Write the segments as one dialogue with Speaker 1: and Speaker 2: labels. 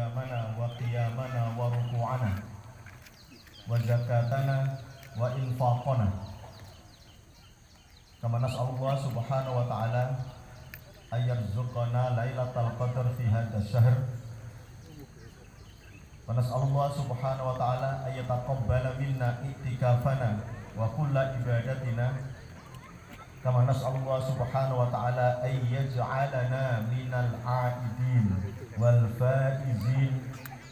Speaker 1: siyamana wa qiyamana wa ruku'ana wa zakatana wa infaqana. Kama nas'alullah subhanahu wa ta'ala ayyarzuqana lailatal qadar fi hadzal syahr. Wa nas'alullah subhanahu wa ta'ala ayyataqabbala minna i'tikafana wa kulla ibadatina. Kama nas'alullah subhanahu wa ta'ala ayyaj'alana minal 'aidin wal faizin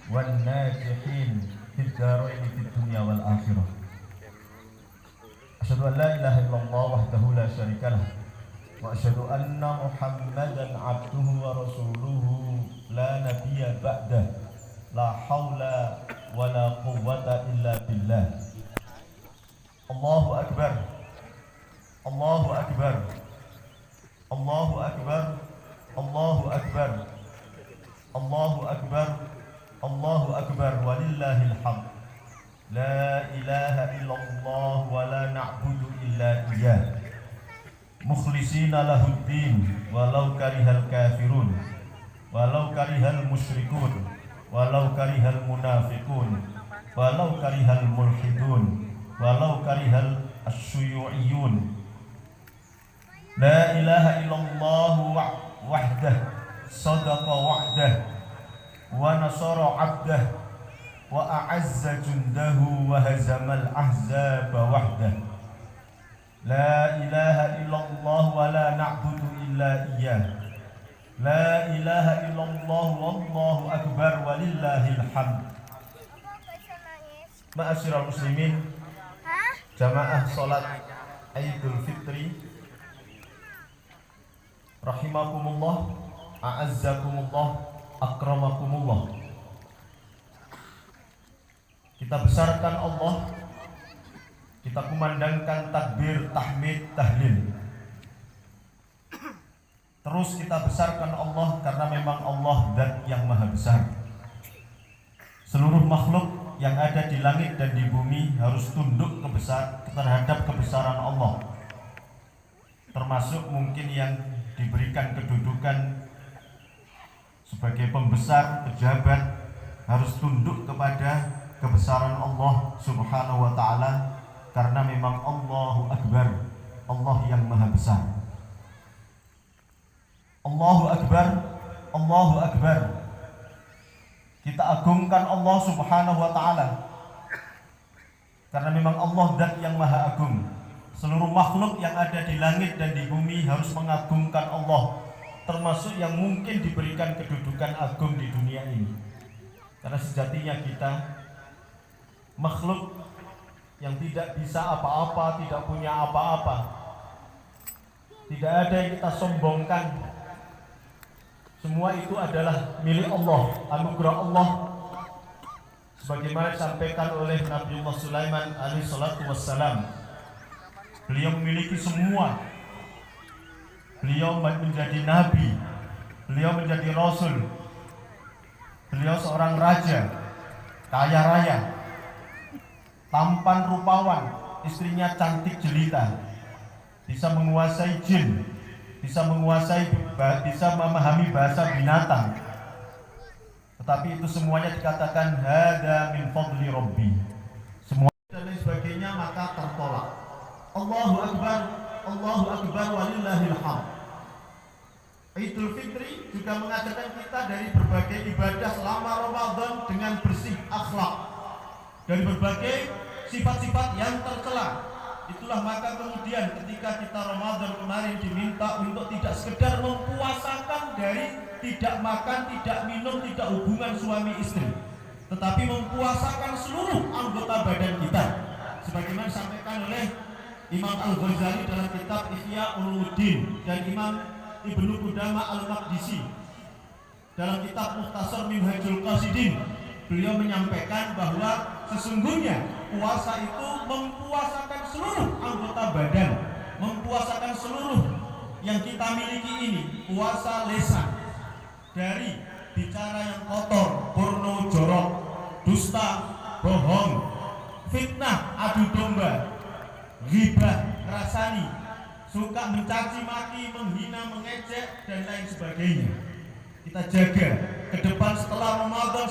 Speaker 1: wan najihin fid dharain fid dunya wal akhirah. Asyhadu an la ilaha illallah wahdahu la syarikalah wa asyhadu anna Muhammadan 'abduhu wa rasuluhu la nabiyya ba'dah. La haula wa la quwwata illa billah. Allahu akbar. Allahu akbar. Allahu akbar. Allahu akbar. Allahu akbar. Allahu akbar walillahil hamd. La ilaha illallah wa la na'budu illa iyyah. Mukhlishina lahuddin walau karihal kafirun walau karihal musyrikun walau karihal munafiqun walau karihal mulhidun walau karihal asyuyu'iyun. La ilaha illallah wahdah sadaqa wa'dah wa nasara 'abdah wa a'azza jundahu wa hazamal ahzaba wahdah. La ilaha illallah wa la na'budu illa iyyah. La ilaha illallah wallahu akbar walillahil hamd. Ma'asyiral muslimin, jamaah salat Idul Fitri rahimakumullah, a'azzakumullah, akramakumullah. Kita besarkan Allah, kita kumandangkan takbir, tahmid, tahlil. Terus kita besarkan Allah karena memang Allah zat yang maha besar. Seluruh makhluk yang ada di langit dan di bumi harus tunduk terhadap kebesaran Allah. Termasuk mungkin yang diberikan kedudukan sebagai pembesar, pejabat, harus tunduk kepada kebesaran Allah subhanahu wa ta'ala, karena memang Allahu Akbar, Allah yang maha besar. Allahu Akbar, Allahu Akbar. Kita agungkan Allah subhanahu wa ta'ala, karena memang Allah zat yang maha agung. Seluruh makhluk yang ada di langit dan di bumi harus mengagungkan Allah, termasuk yang mungkin diberikan kedudukan agung di dunia ini. Karena sejatinya kita makhluk yang tidak bisa apa-apa, tidak punya apa-apa, tidak ada yang kita sombongkan. Semua itu adalah milik Allah, anugerah Allah. Sebagaimana disampaikan oleh Nabiullah Sulaiman alaihi salatu wassalam, beliau memiliki semua. Beliau menjadi nabi, beliau menjadi rasul, beliau seorang raja, kaya raya, tampan rupawan, istrinya cantik jelita, bisa menguasai jin, bisa memahami bahasa binatang. Tetapi itu semuanya dikatakan hada min fadli rabbi, semua dan lain sebagainya, maka tertolak. Allahu akbar, Allahu akbar walillahil hamd. Idul Fitri juga mengajarkan kita dari berbagai ibadah selama Ramadan dengan bersih akhlak, dari berbagai sifat-sifat yang tercela. Itulah maka kemudian ketika kita Ramadan kemarin diminta untuk tidak sekedar mempuasakan dari tidak makan, tidak minum, tidak hubungan suami istri, tetapi mempuasakan seluruh anggota badan kita, sebagaimana disampaikan oleh Imam Al-Ghazali dalam kitab Ihya Ulumuddin dan Imam Ibnu Qudamah Al-Maqdisi dalam kitab Mukhtasar Minhajul Qasidin. Beliau menyampaikan bahwa sesungguhnya puasa itu mempuasakan seluruh anggota badan, mempuasakan seluruh yang kita miliki ini. Puasa lisan, dari bicara yang kotor, porno, jorok, dusta, bohong, fitnah, adu domba, ghibah, ngerasani, suka mencaci maki, menghina, mengejek, dan lain sebagainya. Kita jaga ke depan setelah Ramadan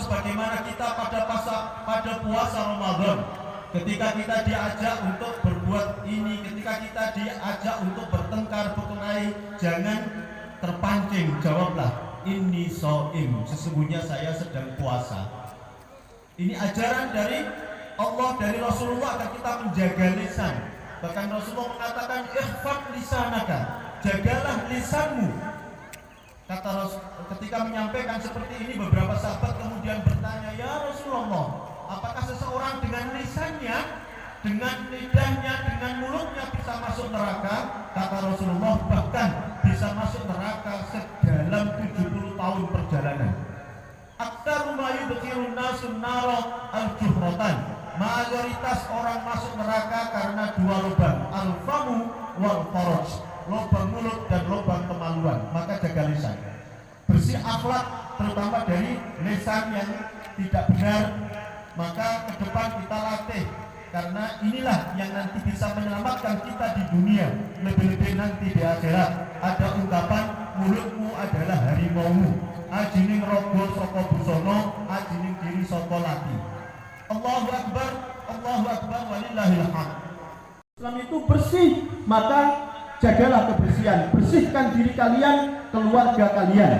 Speaker 1: pada puasa Ramadan. Ketika kita diajak untuk berbuat ini, ketika kita diajak untuk bertengkar, berkelahi, jangan terpancing, jawablah, inni shaim, sesungguhnya saya sedang puasa. Ini ajaran dari Allah, dari Rasulullah agar kita menjaga lisan. Bahkan Rasulullah mengatakan, ikhfad lisanaka, jagalah lisanmu. Kata Rasul, ketika menyampaikan seperti ini, beberapa sahabat kemudian bertanya, ya Rasulullah, apakah seseorang dengan lisannya, dengan lidahnya, dengan mulutnya bisa masuk neraka? Kata Rasulullah, bahkan bisa masuk neraka sedalam 70 tahun perjalanan. Aktsar ma yudkhilun nasun nara al-juhratan. Mayoritas orang masuk neraka karena dua lubang, al-famu wal faraj, lubang mulut dan lubang kemaluan. Maka jaga lisan, bersih akhlak, terutama dari lisan yang tidak benar. Maka ke depan kita latih, karena inilah yang nanti bisa menyelamatkan kita di dunia, lebih-lebih nanti di akhirat. Ada ungkapan, mulutmu adalah harimaumu, ajining rogo soko busono, ajining diri soko lati. Allahu Akbar, walillahil hamd. Islam itu bersih, maka jagalah kebersihan. Bersihkan diri kalian, keluarga kalian.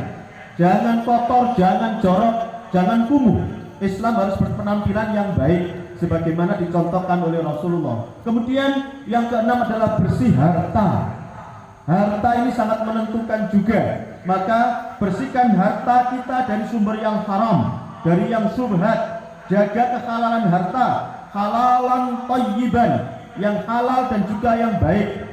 Speaker 1: Jangan kotor, jangan jorok, jangan kumuh. Islam harus berpenampilan yang baik sebagaimana dicontohkan oleh Rasulullah. Kemudian yang keenam adalah bersih harta. Harta ini sangat menentukan juga. Maka bersihkan harta kita dari sumber yang haram, dari yang syubhat. Jaga kehalalan harta, halalan thayyiban, yang halal dan juga yang baik.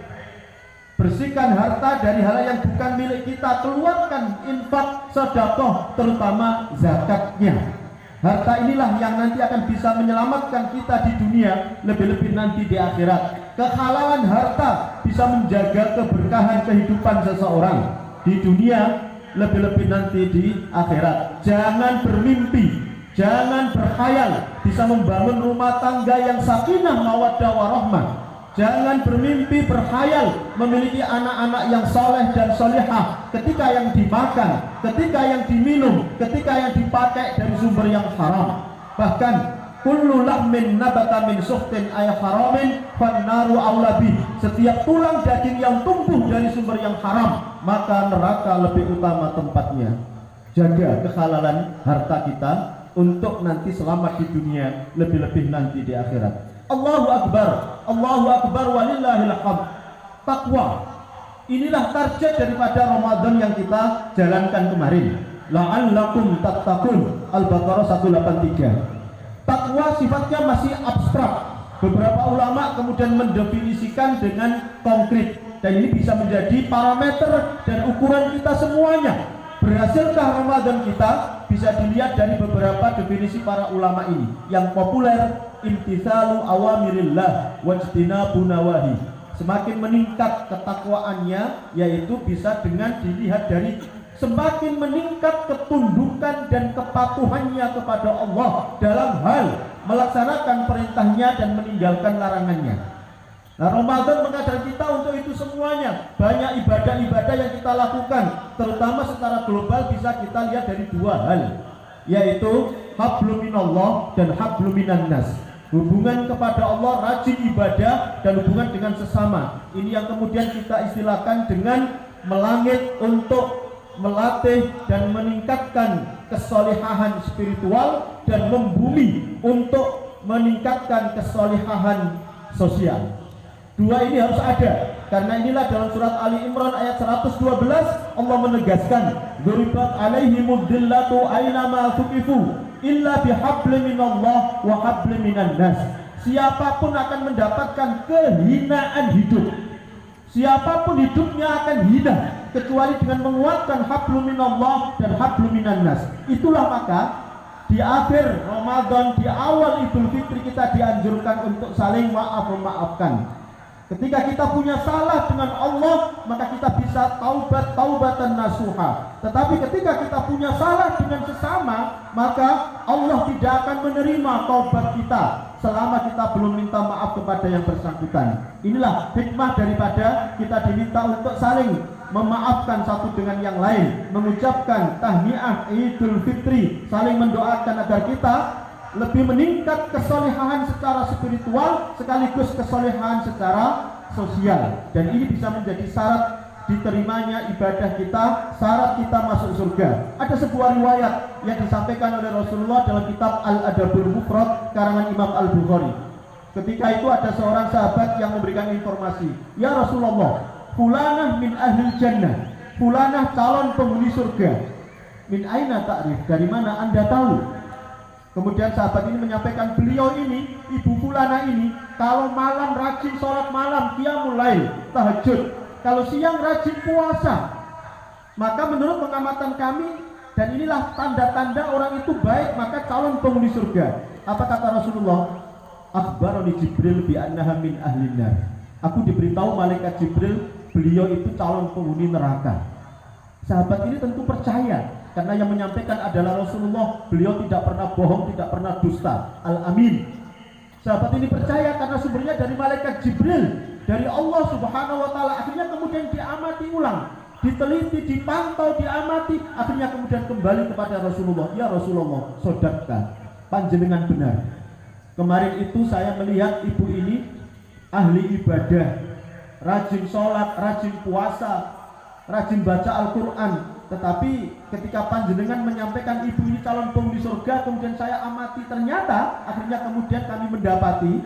Speaker 1: Bersihkan harta dari hal yang bukan milik kita. Keluarkan infak, sedekah, terutama zakatnya. Harta inilah yang nanti akan bisa menyelamatkan kita di dunia, lebih-lebih nanti di akhirat. Kehalalan harta bisa menjaga keberkahan kehidupan seseorang di dunia, lebih-lebih nanti di akhirat. Jangan bermimpi, jangan berkhayal bisa membangun rumah tangga yang sakinah mawaddah warahmah. Jangan bermimpi berkhayal memiliki anak-anak yang saleh dan solehah ketika yang dimakan, ketika yang diminum, ketika yang dipakai dari sumber yang haram. Bahkan kullu lahmin nabata min suhtin ay haramin fannaru aulabi. Setiap tulang daging yang tumbuh dari sumber yang haram, maka neraka lebih utama tempatnya. Jaga kehalalan harta kita untuk nanti selamat di dunia, lebih-lebih nanti di akhirat. Allahu Akbar, walillahil hamd. Takwa, inilah target daripada Ramadan yang kita jalankan kemarin. La'allakum tattaqun, Al-Baqarah 183. Takwa sifatnya masih abstrak. Beberapa ulama kemudian mendefinisikan dengan konkret, dan ini bisa menjadi parameter dan ukuran kita semuanya. Berhasilkah Ramadan kita? Bisa dilihat dari beberapa definisi para ulama ini. Yang populer, imtithalu awamirillah wajtinabu nawahi. Semakin meningkat ketakwaannya, yaitu bisa dengan dilihat dari semakin meningkat ketundukan dan kepatuhannya kepada Allah dalam hal melaksanakan perintahnya dan meninggalkan larangannya. Nah, Ramadan mengajar kita untuk itu semuanya. Banyak ibadah-ibadah yang kita lakukan, terutama secara global bisa kita lihat dari dua hal, yaitu hablum minallah dan hablum minan nas. Hubungan kepada Allah, rajin ibadah, dan hubungan dengan sesama. Ini yang kemudian kita istilahkan dengan melangit untuk melatih dan meningkatkan kesolihahan spiritual, dan membumi untuk meningkatkan kesolihahan sosial. Dua ini harus ada, karena inilah dalam surat Ali Imran ayat 112 Allah menegaskan, "Dzuribat 'alaihimud dhillatu aynama tuqifu illa bihablin minallah wa hablin minan nas." Siapapun akan mendapatkan kehinaan hidup. Siapapun hidupnya akan hina kecuali dengan menguatkan hablum minallah dan hablum minan nas. Itulah maka di akhir Ramadan, di awal Idul Fitri, kita dianjurkan untuk saling maaf memaafkan. Ketika kita punya salah dengan Allah, maka kita bisa taubatan nasuha. Tetapi ketika kita punya salah dengan sesama, maka Allah tidak akan menerima taubat kita selama kita belum minta maaf kepada yang bersangkutan. Inilah hikmah daripada kita diminta untuk saling memaafkan satu dengan yang lain, mengucapkan tahniah Idul Fitri, saling mendoakan agar kita
Speaker 2: lebih meningkat kesolehan secara spiritual sekaligus kesolehan secara sosial, dan ini bisa menjadi syarat diterimanya ibadah kita, syarat kita masuk surga. Ada sebuah riwayat yang disampaikan oleh Rasulullah dalam kitab Al-Adabul Mufrad karangan Imam Al-Bukhari. Ketika itu ada seorang sahabat yang memberikan informasi, "Ya Rasulullah, fulanah min ahlil jannah, fulanah calon penghuni surga." "Min aina ta'rif?" Dari mana Anda tahu? Kemudian sahabat ini menyampaikan, beliau ini, ibu fulana ini, kalau malam rajin sholat malam, qiyamul lail, tahajud. Kalau siang rajin puasa. Maka menurut pengamatan kami, dan inilah tanda-tanda orang itu baik, maka calon penghuni surga. Apa kata Rasulullah? Akhbarani Jibril bi annaha min ahlin nar. Aku diberitahu malaikat Jibril, beliau itu calon penghuni neraka. Sahabat ini tentu percaya, karena yang menyampaikan adalah Rasulullah. Beliau tidak pernah bohong, tidak pernah dusta. Al-Amin. Sahabat ini percaya karena sumbernya dari malaikat Jibril, dari Allah Subhanahu wa Ta'ala. Akhirnya kemudian diamati ulang, diteliti, dipantau, diamati. Akhirnya kemudian kembali kepada Rasulullah. "Ya Rasulullah, sodakkan, panjenengan benar. Kemarin itu saya melihat ibu ini ahli ibadah, rajin sholat, rajin puasa, rajin baca Al-Quran. Tetapi ketika panjenengan menyampaikan ibu ini calon penghuni surga, kemudian saya amati, ternyata akhirnya kemudian kami mendapati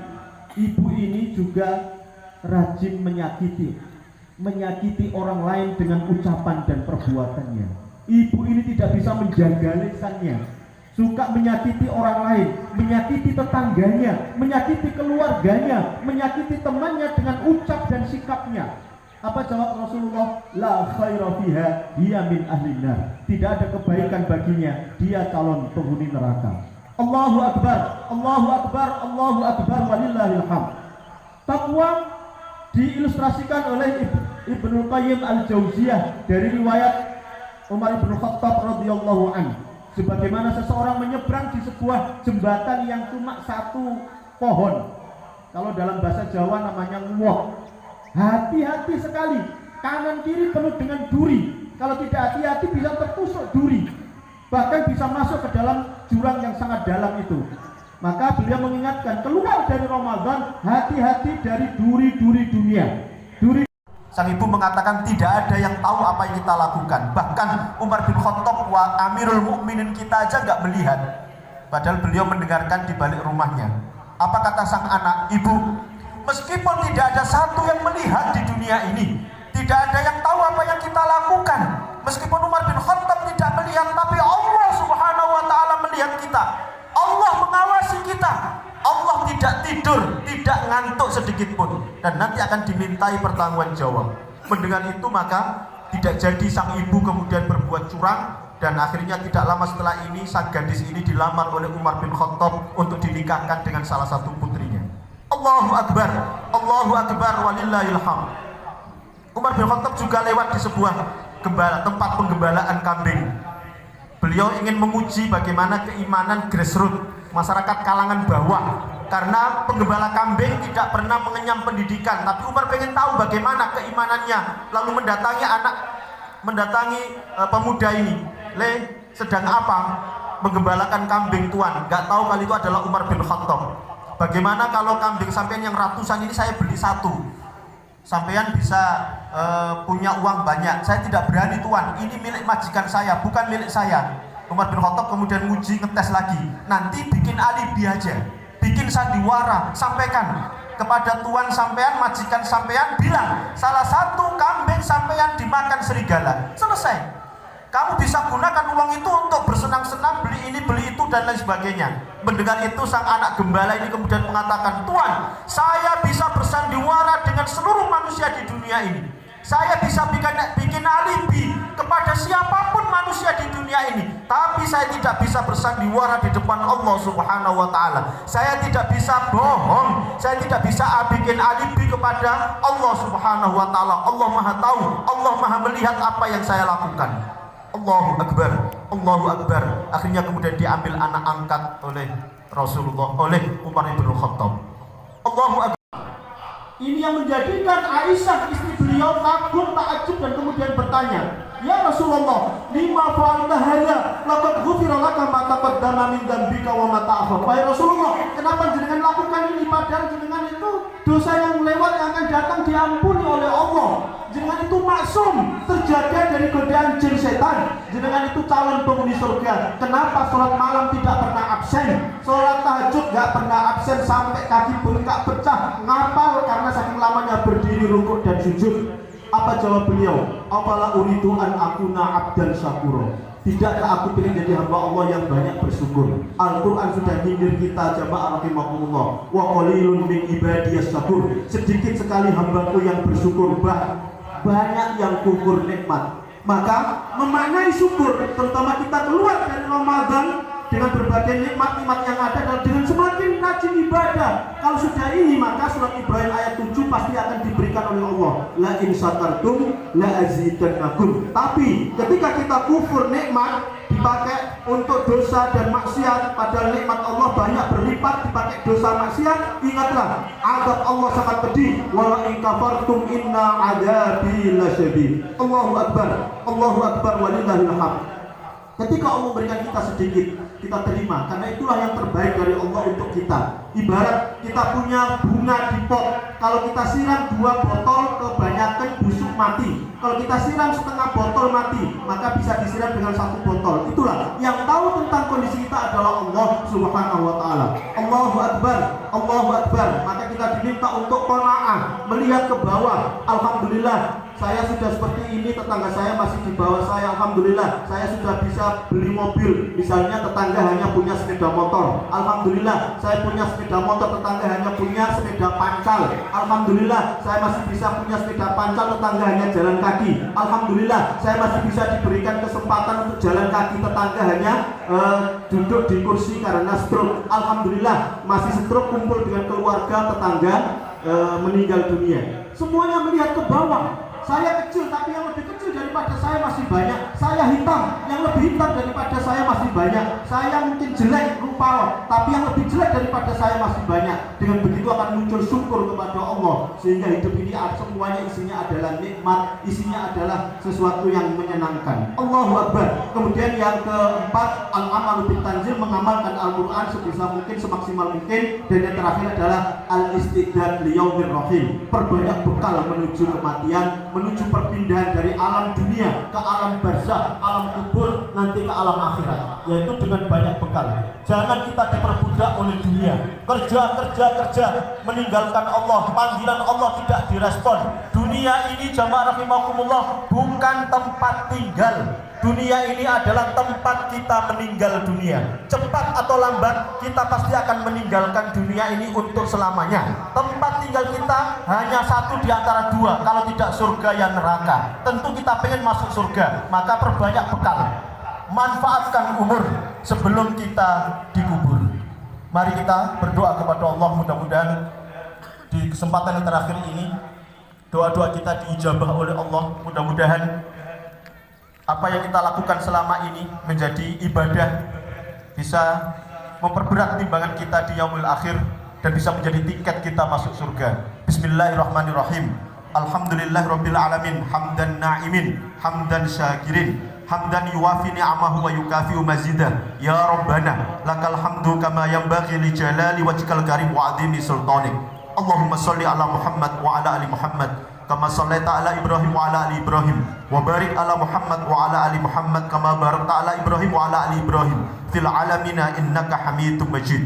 Speaker 2: ibu ini juga rajin menyakiti orang lain dengan ucapan dan perbuatannya. Ibu ini tidak bisa menjaga lisannya, suka menyakiti orang lain, menyakiti tetangganya, menyakiti keluarganya, menyakiti temannya dengan ucap dan sikapnya." Apa jawab Rasulullah? "La khaira fiha, hiya min ahlin nar." Tidak ada kebaikan baginya, dia calon penghuni neraka. Allahu Akbar, Allahu Akbar, Allahu Akbar, walillahil hamd. Takwa diilustrasikan oleh Ibnu Qayyim Al-Jauziyah dari riwayat Umar bin Khattab radhiyallahu anhu. Sebagaimana seseorang menyeberang di sebuah jembatan yang cuma satu pohon. Kalau dalam bahasa Jawa namanya nguwok. Hati-hati sekali, kanan kiri penuh dengan duri. Kalau tidak hati-hati bisa tertusuk duri, bahkan bisa masuk ke dalam jurang yang sangat dalam itu. Maka beliau mengingatkan, keluar dari Ramadan, hati-hati dari duri-duri dunia. Sang ibu mengatakan tidak ada yang tahu apa yang kita lakukan. Bahkan Umar bin Khattab wa Amirul Mukminin kita aja nggak melihat. Padahal beliau mendengarkan di balik rumahnya. Apa kata sang anak? "Ibu, meskipun tidak ada satu yang melihat di dunia ini, tidak ada yang tahu apa yang kita lakukan. Meskipun Umar bin Khattab tidak melihat, tapi Allah Subhanahu wa Ta'ala melihat kita. Allah mengawasi kita. Allah tidak tidur, tidak ngantuk sedikit pun, dan nanti akan dimintai pertanggungjawab." Mendengar itu maka tidak jadi sang ibu kemudian berbuat curang, dan akhirnya tidak lama setelah ini sang gadis ini dilamar oleh Umar bin Khattab untuk dinikahkan dengan salah satu putrinya. Allahu Akbar, Allahu Akbar, walillahil hamd. Umar bin Khattab juga lewat di sebuah tempat penggembalaan kambing. Beliau ingin menguji bagaimana keimanan grassroots, masyarakat kalangan bawah, karena penggembala kambing tidak pernah mengenyam pendidikan. Tapi Umar pengen tahu bagaimana keimanannya, lalu mendatangi pemuda ini. "Le, sedang apa?" "Menggembalakan kambing, Tuan." "Gak tahu kali itu adalah Umar bin Khattab." "Bagaimana kalau kambing sampean yang ratusan ini saya beli satu? Sampean bisa punya uang banyak." "Saya tidak berani, Tuan. Ini milik majikan saya, bukan milik saya." Umar bin Khattab kemudian nguji, ngetes lagi. "Nanti bikin alibi aja, bikin sandiwara, sampaikan kepada tuan sampean, majikan sampean, bilang salah satu kambing sampean dimakan serigala. Selesai. Kamu bisa gunakan uang itu untuk bersenang-senang, beli ini, beli itu, dan lain sebagainya." Mendengar itu sang anak gembala ini kemudian mengatakan, "Tuan, saya bisa bersandiwara dengan seluruh manusia di dunia ini. Saya bisa bikin alibi kepada siapapun manusia di dunia ini. Tapi saya tidak bisa bersandiwara di depan Allah Subhanahu wa Ta'ala. Saya tidak bisa bohong. Saya tidak bisa bikin alibi kepada Allah Subhanahu wa Ta'ala. Allah Maha tahu, Allah Maha melihat apa yang saya lakukan." Allahu Akbar, Allahu Akbar. Akhirnya kemudian diambil anak angkat oleh Rasulullah, oleh Umar bin Khattab. Allahu Akbar. Ini yang menjadikan Aisyah istri beliau kagum, takjub, dan kemudian bertanya,
Speaker 3: "Ya Rasulullah, lima fa'alta hadza? Laqad ghufira laka ma taqaddama min dzambika wa ma ta'akhkhar." Wahai Rasulullah, kenapa jenengan lakukan ini padahal jenengan itu dosa yang lewat yang akan datang diampuni oleh Allah. Jenengan itu maksum, terjaga dari godaan jin setan. Jenengan itu calon penghuni surga. Kenapa sholat malam tidak pernah absen? Sholat tahajud gak pernah absen sampai kaki bengkak pecah. Ngapal karena saking lamanya berdiri rukuk dan sujud. Apa jawab beliau? "Afala uridu an akuna abdan syakura." Tidakkah aku ingin jadi hamba Allah yang banyak bersyukur? Al-Quran sudah nyindir kita, jamaah rahimakumullah. Wa qalilun min ibadiyas syakur. Sedikit sekali hambaku yang bersyukur, banyak yang kufur nikmat. Maka memaknai syukur, terutama kita keluar dari Ramadan dengan berbagai nikmat-nikmat yang ada dan dengan semakin rajin ibadah. Kalau sudah ini, maka surat Ibrahim ayat 7 pasti akan diberikan oleh Allah. La in syakartum la azidannakum. Tapi ketika kita kufur nikmat dipakai untuk dosa dan maksiat, padahal nikmat Allah banyak berlipat dipakai dosa maksiat, ingatlah azab Allah sangat pedih. Wa in kafartum inna adzabi lasyadid. Allahu akbar walillahil hamd. Ketika Allah memberikan kita sedikit, kita terima, karena itulah yang terbaik dari Allah untuk kita. Ibarat kita punya bunga di pot, kalau kita siram 2 botol kebanyakan busuk mati. Kalau kita siram setengah botol mati, maka bisa disiram dengan 1 botol. Itulah yang tahu tentang kondisi kita adalah Allah Subhanahu wa taala. Allahu akbar. Maka kita diminta untuk qanaah, melihat ke bawah. Alhamdulillah, saya sudah seperti ini, tetangga saya masih di bawah saya. Alhamdulillah, saya sudah bisa beli mobil. Misalnya tetangga hanya punya sepeda motor. Alhamdulillah, saya punya sepeda motor, tetangga hanya punya sepeda pancal. Alhamdulillah, saya masih bisa punya sepeda pancal, tetangga hanya jalan kaki. Alhamdulillah, saya masih bisa diberikan kesempatan untuk jalan kaki, tetangga hanya duduk di kursi karena stroke. Alhamdulillah, masih stroke, kumpul dengan keluarga, tetangga meninggal dunia. Semuanya melihat ke bawah. Saya kecil, tapi yang lebih kecil daripada saya masih banyak. Saya hitam, yang lebih hitam daripada saya masih banyak. Saya mungkin jelek rupa, tapi yang lebih jelek daripada saya masih banyak. Dengan begitu akan muncul syukur kepada Allah, sehingga hidup ini semuanya isinya adalah nikmat, isinya adalah sesuatu yang menyenangkan. Allahu akbar. Kemudian yang keempat, al-amalu bitanzil, mengamalkan Al-Quran sebisa mungkin, semaksimal mungkin. Dan yang terakhir adalah al-istidad liyaumir rahim, perbanyak bekal menuju kematian, menuju perpindahan dari alam dunia ke alam barzakh, alam kubur, nanti ke alam akhirat, yaitu dengan banyak bekal. Jangan kita diperbudak oleh dunia. Kerja, meninggalkan Allah, panggilan Allah tidak direspon. Dunia ini, jamaah rahimakumullah, bukan tempat tinggal. Dunia ini adalah tempat kita meninggal dunia. Cepat atau lambat kita pasti akan meninggalkan dunia ini untuk selamanya. Tempat tinggal kita hanya satu di antara 2, kalau tidak surga ya neraka. Tentu kita pengen masuk surga, maka perbanyak bekal. Manfaatkan umur sebelum kita dikubur. Mari kita berdoa kepada Allah, mudah-mudahan di kesempatan yang terakhir ini doa-doa kita diijabah oleh Allah. Mudah-mudahan apa yang kita lakukan selama ini menjadi ibadah, bisa memperberat timbangan kita di yaumul akhir dan bisa menjadi tiket kita masuk surga. Bismillahirrahmanirrahim. Alhamdulillahirabbil alamin, hamdan na'imin, hamdan syakirin, hamdan yuwafi ni'amahu wa yukafi'u mazidah. Ya Rabbana, lakal hamdu kama yanbaghi li jalali wajhikal karim wa 'azimi sultanik. Allahumma shalli ala Muhammad wa ala ali Muhammad kama shallaita ala Ibrahim wa ala ali Ibrahim, wa barik ala Muhammad wa ala ali Muhammad kama barakta ala Ibrahim wa ala ali Ibrahim fil alamina innaka Hamidum Majid.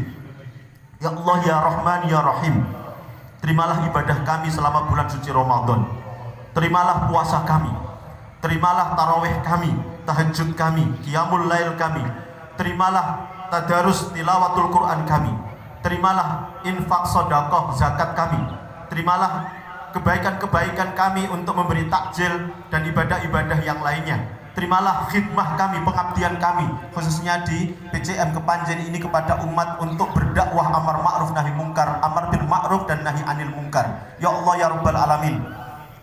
Speaker 3: Ya Allah, ya Rahman, ya Rahim, terimalah ibadah kami selama bulan suci Ramadan. Terimalah puasa kami, terimalah tarawih kami, tahajud kami, qiyamul lail kami. Terimalah tadarus tilawatul Quran kami. Terimalah infak, sedekah, zakat kami. Terimalah kebaikan-kebaikan kami untuk memberi takjil dan ibadah-ibadah yang lainnya. Terimalah khidmah kami, pengabdian kami, khususnya di PCM Kepanjen ini kepada umat untuk berdakwah amar ma'ruf nahi mungkar, amar bil ma'ruf dan nahi anil mungkar. Ya Allah, ya Rabbal alamin,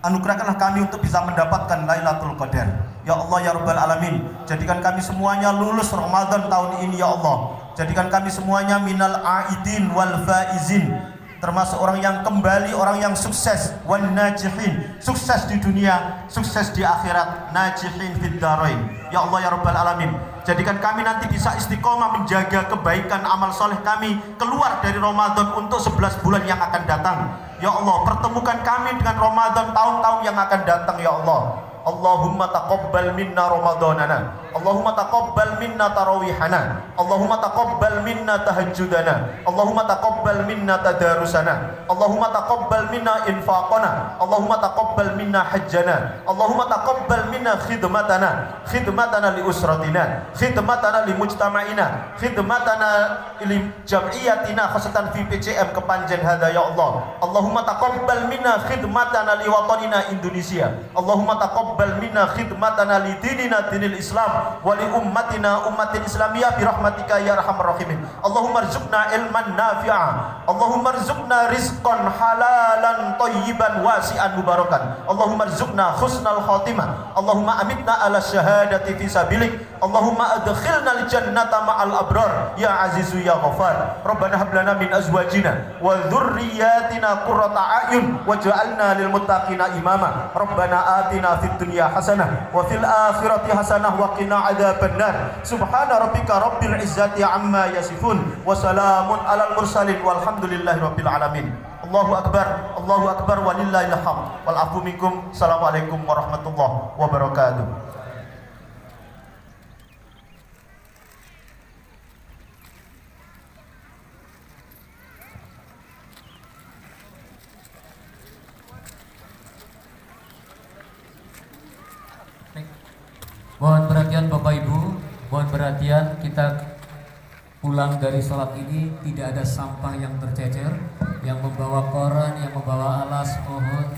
Speaker 3: anugerahkanlah kami untuk bisa mendapatkan Lailatul Qadar. Ya Allah, ya Rabbal alamin, jadikan kami semuanya lulus Ramadan tahun ini. Ya Allah, jadikan kami semuanya minal aidin wal faizin,
Speaker 1: termasuk orang yang kembali, orang yang sukses, wan najihin, sukses di dunia, sukses di akhirat, najihin fid dharain. Ya Allah ya Rabbal alamin, jadikan kami nanti bisa istiqomah menjaga kebaikan amal soleh kami keluar dari Ramadan untuk 11 bulan yang akan datang. Ya Allah, pertemukan kami dengan Ramadan tahun-tahun yang akan datang ya Allah. Allahumma taqabbal minna Ramadanana, Allahumma taqabbal minna tarawihana, Allahumma taqabbal minna tahajjudana, Allahumma taqabbal minna tadarusana, Allahumma taqabbal minna infaqana, Allahumma taqabbal minna hajjana, Allahumma taqabbal minna khidmatana li usratina, khidmatana li mujtama'ina, khidmatana li jam'iyatina khasatan fi PCM Kepanjen hada ya Allah. Allahumma taqabbal minna khidmatana li watanina Indonesia, Allahumma taqabbal minna khidmatana li dinina dinil Islam wa li ummatina ummatil islamiyah bi rahmatika ya arhamar rahimin. Allahumma rzuqna ilman nafi'a, Allahumma rzuqna rizqan halalan thayyiban wasi'an mubarakan, Allahumma rzuqna husnal khatimah, Allahumma amitna ala syahadati fi sabilik, Allahumma adkhilna al jannata ma'al abrar ya azizu ya ghafar. Rabbana hab lana min azwajina wa dhurriyyatina qurrata a'yun waj'alna lil muttaqina imama. Rabbana atina fid dunya hasanah wa fil akhirati hasanah wa qina adzabannar. Subhana rabbika rabbil izzati amma yasifun wa salamun alal mursalin walhamdulillahi rabbil alamin. Allahu akbar walillahil hamd wal afu minkum. Assalamualaikum warahmatullahi wabarakatuh.
Speaker 4: Mohon perhatian Bapak Ibu, mohon perhatian, kita pulang dari sholat ini tidak ada sampah yang tercecer. Yang membawa koran, yang membawa alas, mohon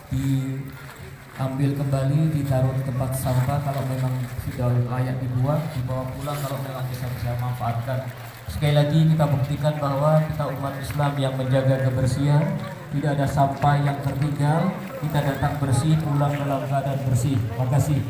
Speaker 4: diambil kembali, ditaruh di tempat sampah. Kalau memang sudah layak dibuang, dibawa pulang kalau memang bisa manfaatkan. Sekali lagi kita buktikan bahwa kita umat Islam yang menjaga kebersihan, tidak ada sampah yang tertinggal, kita datang bersih, pulang dalam keadaan bersih. Terima kasih.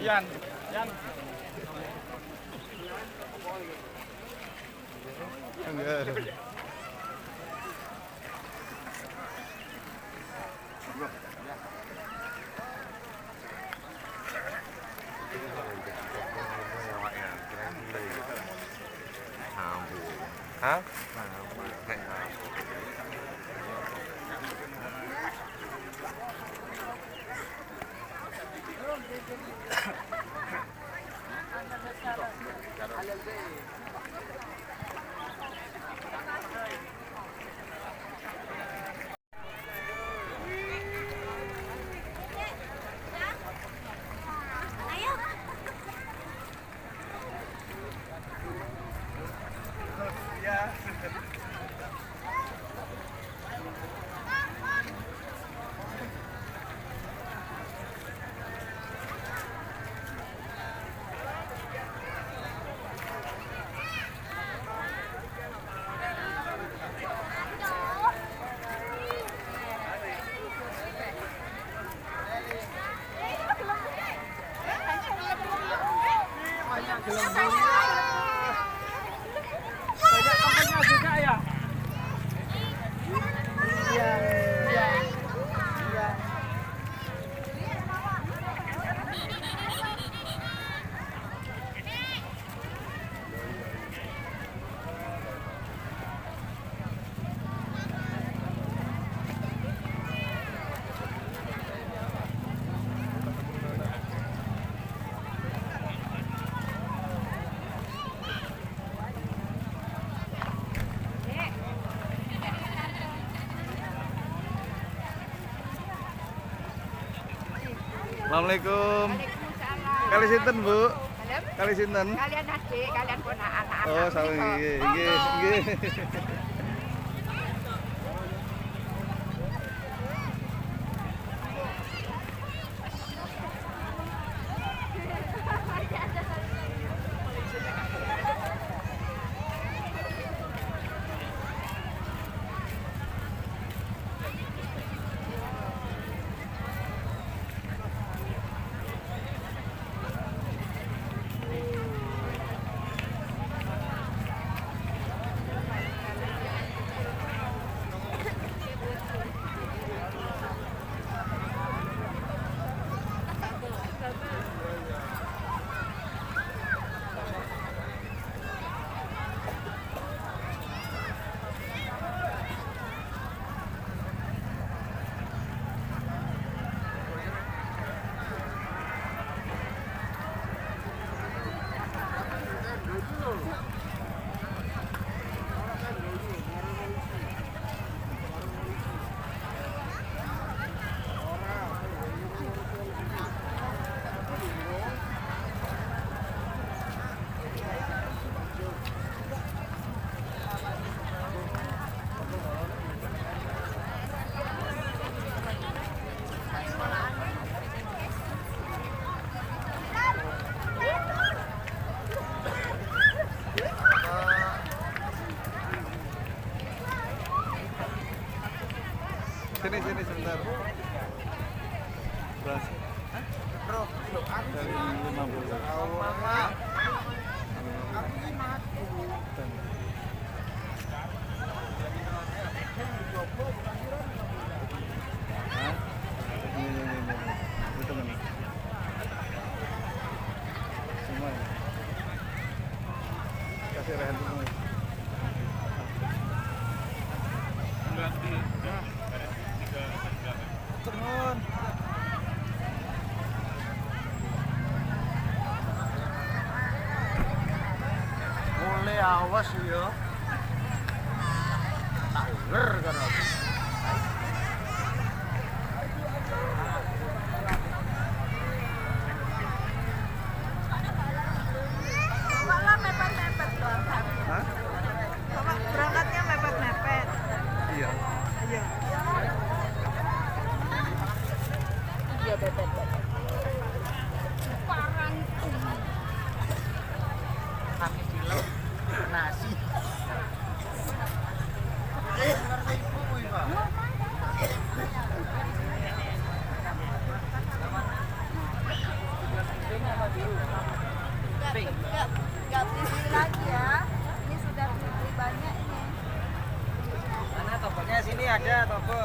Speaker 5: Yan.
Speaker 6: Hả?
Speaker 5: Banyak kampanye juga ya. Assalamualaikum.
Speaker 6: Waalaikumsalam.
Speaker 5: Kali sinten, Bu?
Speaker 6: Salam.
Speaker 5: Kali sinten?
Speaker 6: Kalian adik, kalian ponakan anak.
Speaker 5: Oh, sawi nggih, nggih, nggih. Sini sebentar. Beras. Bro, dari 50. Mama. Itu kan. Semua. Kasih rehan semua. Turun. Mulai awas ya. Tiger kan aku.
Speaker 6: Malah mepet-mepet doang.
Speaker 5: Hah?
Speaker 6: Bapak berangkatnya mepet-mepet.
Speaker 5: Iya.
Speaker 6: Iya. Iya, bebet. Parang.
Speaker 5: Kami film nasi.
Speaker 6: Nggak beli lagi ya. Ini sudah beli banyak ini.
Speaker 5: Mana tokonya? Sini ada toko.